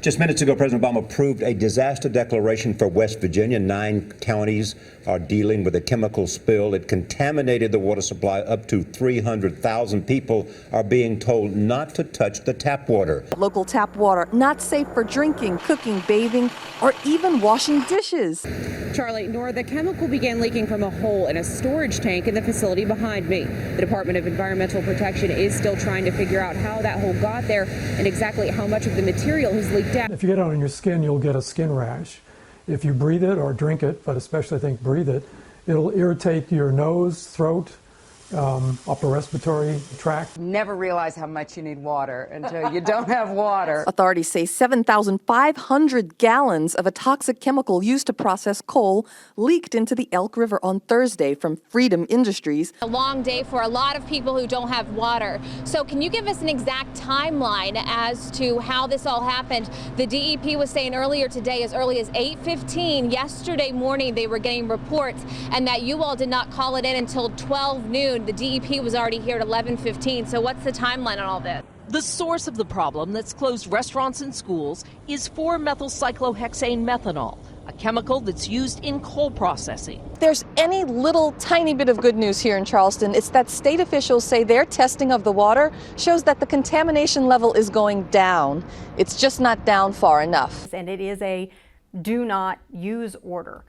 Just minutes ago, President Obama approved a disaster declaration for West Virginia. 9 counties are dealing with a chemical spill. It contaminated the water supply. Up to 300,000 people are being told not to touch the tap water. Local tap water not safe for drinking, cooking, bathing, or even washing dishes. Charlie, Nora, the chemical began leaking from a hole in a storage tank in the facility behind me. The Department of Environmental Protection is still trying to figure out how that hole got there and exactly how much of the material has leaked out. If you get it on your skin, you'll get a skin rash. If you breathe it or drink it, but especially I think breathe it, it'll irritate your nose, throat, upper respiratory tract. Never realize how much you need water until you don't have water. Authorities say 7,500 gallons of a toxic chemical used to process coal leaked into the Elk River on Thursday from Freedom Industries. A long day for a lot of people who don't have water. So can you give us an exact timeline as to how this all happened? The DEP was saying earlier today, as early as 8:15 yesterday morning, they were getting reports, and that you all did not call it in until 12 noon. The DEP was already here at 11:15. So what's the timeline on all this? The source of the problem that's closed restaurants and schools is 4-methylcyclohexane methanol, a chemical that's used in coal processing. If there's any little tiny bit of good news here in Charleston, it's that state officials say their testing of the water shows that the contamination level is going down. It's just not down far enough. And it is a do not use order,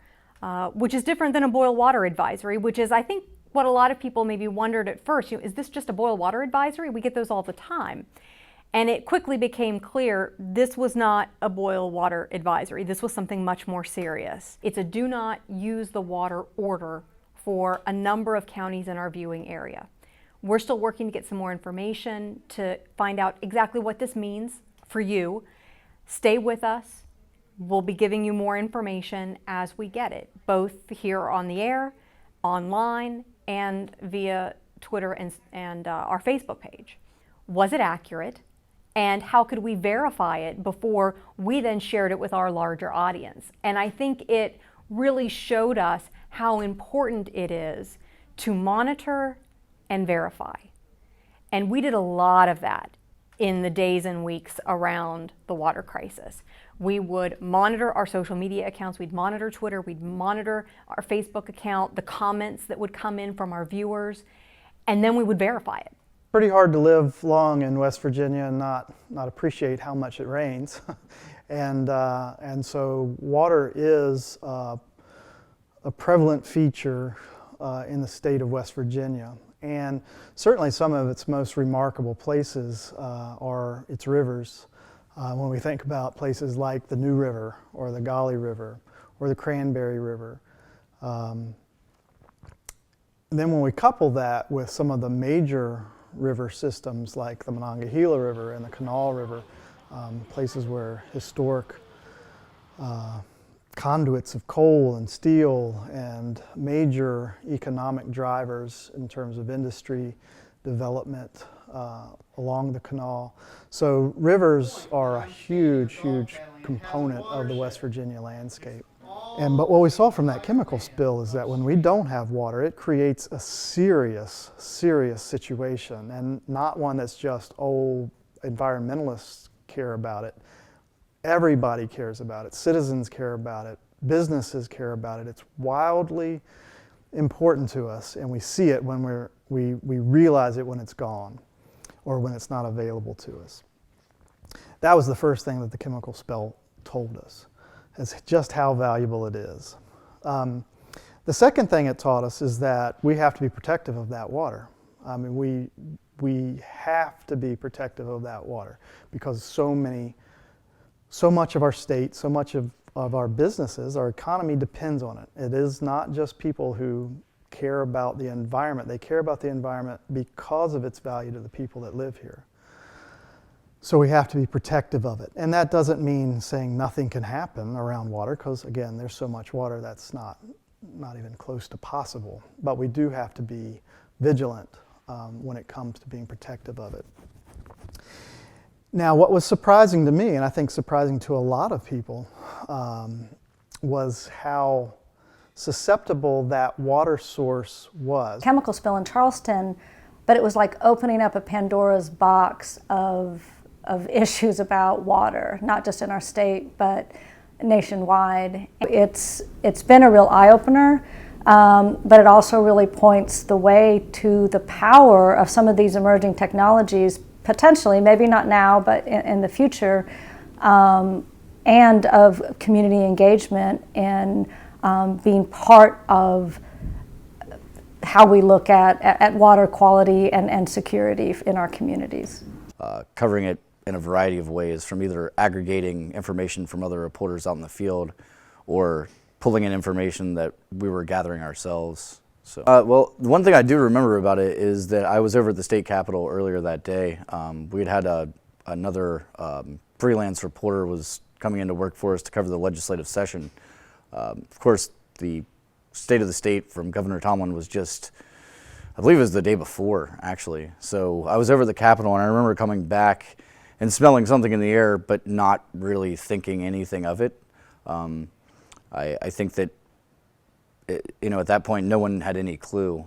which is different than a boil water advisory, which is, I think, what a lot of people maybe wondered at first. Is this just a boil water advisory? We get those all the time. And it quickly became clear this was not a boil water advisory. This was something much more serious. It's a do not use the water order for a number of counties in our viewing area. We're still working to get some more information to find out exactly what this means for you. Stay with us. We'll be giving you more information as we get it, both here on the air, online, and via Twitter and our Facebook page. Was it accurate? And how could we verify it before we then shared it with our larger audience? And I think it really showed us how important it is to monitor and verify. And we did a lot of that in the days and weeks around the water crisis. We would monitor our social media accounts, we'd monitor Twitter, we'd monitor our Facebook account, the comments that would come in from our viewers, and then we would verify it. Pretty hard to live long in West Virginia and not appreciate how much it rains. and so water is a prevalent feature in the state of West Virginia. And certainly some of its most remarkable places are its rivers. When we think about places like the New River or the Gauley River or the Cranberry River. And then when we couple that with some of the major river systems like the Monongahela River and the Kanawha River, places where historic conduits of coal and steel and major economic drivers in terms of industry development along the canal. So rivers are a huge, huge component of the West Virginia landscape. But what we saw from that chemical spill is that when we don't have water, it creates a serious, serious situation, and not one that's just, oh, environmentalists care about it. Everybody cares about it. Citizens care about it. Businesses care about it. It's wildly important to us, and we see it when we realize it when it's gone or when it's not available to us. That was the first thing that the chemical spill told us, is just how valuable it is. The second thing it taught us is that we have to be protective of that water. I mean, we have to be protective of that water because so much of our state, so much of our businesses, our economy depends on it. It is not just people who care about the environment. They care about the environment because of its value to the people that live here. So we have to be protective of it. And that doesn't mean saying nothing can happen around water, because again, there's so much water that's not even close to possible. But we do have to be vigilant when it comes to being protective of it. Now, what was surprising to me, and I think surprising to a lot of people, was how susceptible that water source was. Chemical spill in Charleston, but it was like opening up a Pandora's box of of issues about water, not just in our state, but nationwide. It's been a real eye-opener, but it also really points the way to the power of some of these emerging technologies, potentially, maybe not now, but in the future, and of community engagement and being part of how we look at water quality and security in our communities. Covering it in a variety of ways, from either aggregating information from other reporters out in the field or pulling in information that we were gathering ourselves. So, well, the one thing I do remember about it is that I was over at the state capitol earlier that day. We had another freelance reporter was coming into work for us to cover the legislative session. Of course, the State of the State from Governor Tomlin was just, I believe it was the day before, actually. So I was over at the Capitol, and I remember coming back and smelling something in the air, but not really thinking anything of it. I think that, at that point, no one had any clue.